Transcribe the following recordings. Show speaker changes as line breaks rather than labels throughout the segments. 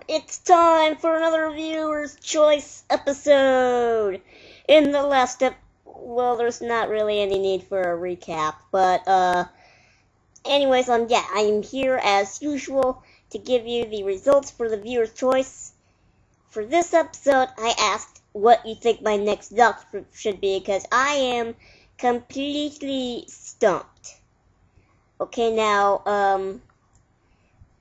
It's time for another viewer's choice episode. In the last well, there's not really any need for a recap, but anyways, yeah, I am here as usual to give you the results for the viewer's choice. For this episode, I asked what you think my next doctor should be because I am completely stumped. Okay, now,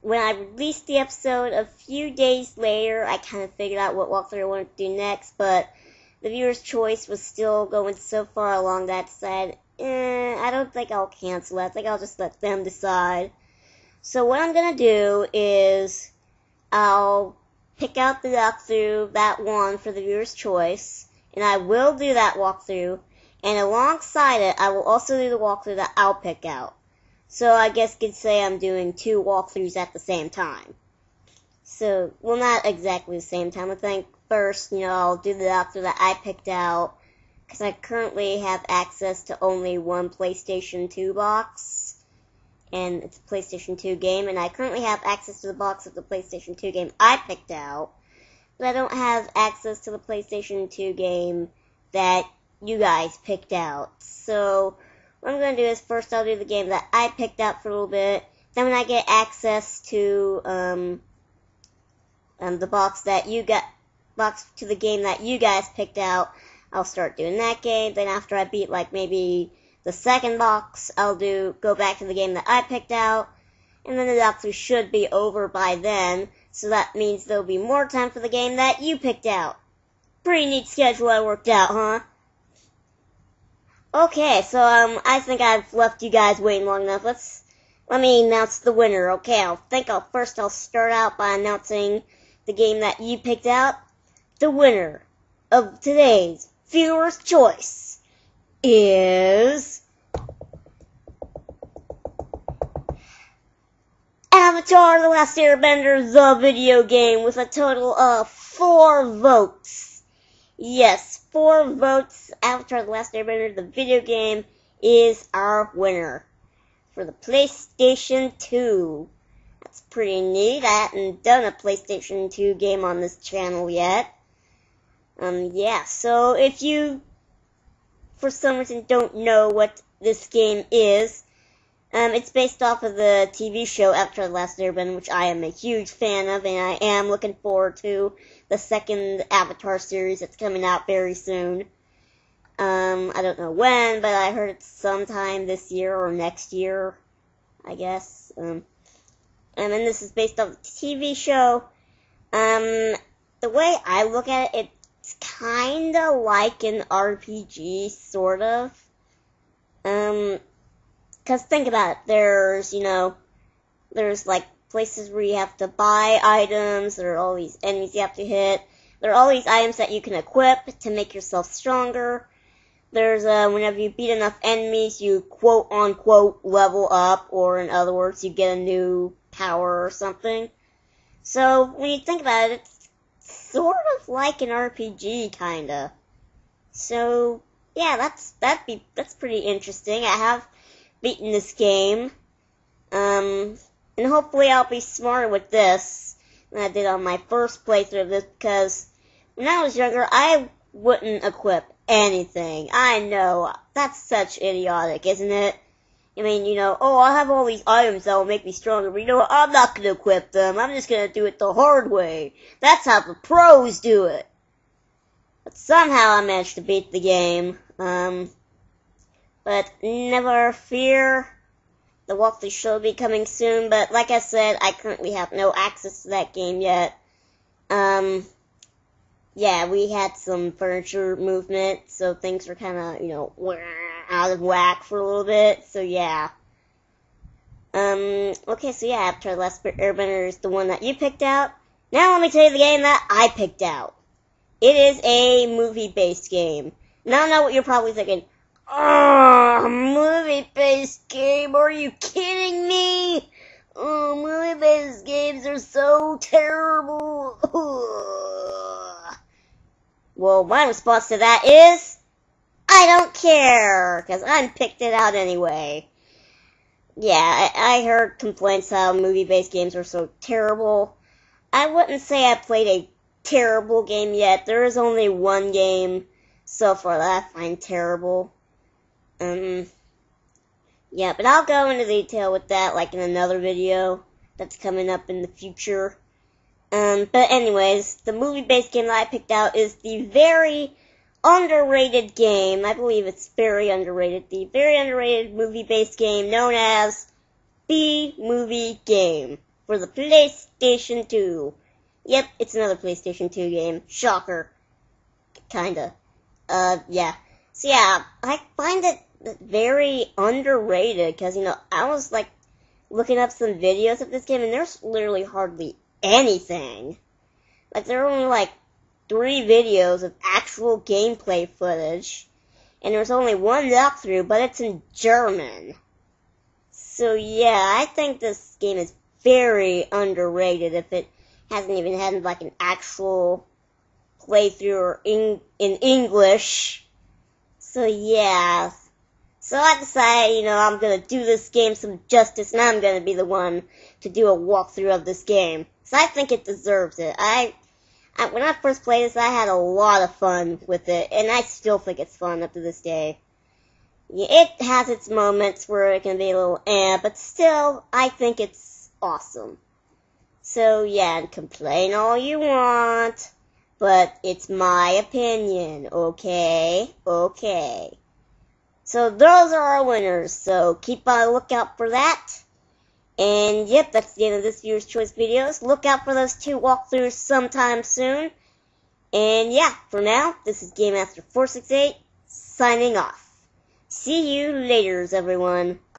when I released the episode a few days later, I kind of figured out what walkthrough I wanted to do next, but the viewer's choice was still going so far along that I decided, I don't think I'll cancel it. I think I'll just let them decide. So what I'm gonna do is, I'll pick out the walkthrough, that one for the viewer's choice, and I will do that walkthrough, and alongside it, I will also do the walkthrough that I'll pick out. So I guess you could say I'm doing two walkthroughs at the same time. So, well, not exactly the same time. I think first, I'll do the walkthrough that I picked out, because I currently have access to only one PlayStation 2 box, and it's a PlayStation 2 game, and I currently have access to the box of the PlayStation 2 game I picked out, but I don't have access to the PlayStation 2 game that you guys picked out. So what I'm going to do is first I'll do the game that I picked out for a little bit. Then when I get access to the box to the game that you guys picked out, I'll start doing that game. Then after I beat like maybe the second box, I'll go back to the game that I picked out. And then the walkthrough should be over by then. So that means there'll be more time for the game that you picked out. Pretty neat schedule I worked out, huh? Okay, so, I think I've left you guys waiting long enough. Let me announce the winner, okay? I'll start out by announcing the game that you picked out. The winner of today's viewer's choice is Avatar: The Last Airbender, the video game, with a total of 4 votes. Yes, 4 votes. Avatar: The Last Airbender, the video game, is our winner for the PlayStation 2. That's pretty neat. I hadn't done a PlayStation 2 game on this channel yet. Yeah, so if you, for some reason, don't know what this game is, it's based off of the TV show Avatar: The Last Airbender, which I am a huge fan of, and I am looking forward to the second Avatar series that's coming out very soon. I don't know when, but I heard it's sometime this year or next year, I guess. And then this is based off the TV show. The way I look at it, it's kinda like an RPG, sort of. 'Cause think about it, there's like places where you have to buy items, there are all these enemies you have to hit, there are all these items that you can equip to make yourself stronger. There's, whenever you beat enough enemies, you quote-unquote level up, or in other words, you get a new power or something. So, when you think about it, it's sort of like an RPG, kinda. So, yeah, that's pretty interesting. I have beaten this game, and hopefully I'll be smarter with this than I did on my first playthrough of this, because when I was younger, I wouldn't equip anything. I know, that's such idiotic, isn't it? I mean, I have all these items that will make me stronger, but what, I'm not gonna equip them, I'm just gonna do it the hard way. That's how the pros do it. But somehow I managed to beat the game, but never fear, the walkthrough should be coming soon, but like I said, I currently have no access to that game yet. Yeah, we had some furniture movement, so things were kinda, out of whack for a little bit, so yeah. Okay, so yeah, Avatar: The Last Airbender is the one that you picked out. Now let me tell you the game that I picked out. It is a movie-based game. Now I know what you're probably thinking. Oh, movie-based game? Are you kidding me? Oh, movie-based games are so terrible. Well, my response to that is, I don't care, because I picked it out anyway. yeah, I heard complaints how movie-based games are so terrible. I wouldn't say I played a terrible game yet. There is only one game so far that I find terrible. Yeah, but I'll go into detail with that, like, in another video that's coming up in the future. But anyways, the movie-based game that I picked out is the very underrated game. I believe it's very underrated. The very underrated movie-based game known as The Movie Game for the PlayStation 2. Yep, it's another PlayStation 2 game. Shocker. Kinda. Yeah. So yeah, I find it very underrated because, I was, like, looking up some videos of this game and there's literally hardly anything. Like, there are only, like, 3 videos of actual gameplay footage, and there's only one walkthrough, but it's in German. So yeah, I think this game is very underrated if it hasn't even had, like, an actual playthrough or in English. So yeah. So I decided, I'm gonna do this game some justice, and I'm gonna be the one to do a walkthrough of this game. So I think it deserves it. When I first played this, I had a lot of fun with it, and I still think it's fun up to this day. Yeah, it has its moments where it can be a little but still, I think it's awesome. So yeah, complain all you want, but it's my opinion, okay? Okay. So those are our winners, so keep on the lookout for that. And yep, that's the end of this viewer's choice videos. Look out for those 2 walkthroughs sometime soon. And yeah, for now, this is Game Master 468 signing off. See you laters, everyone.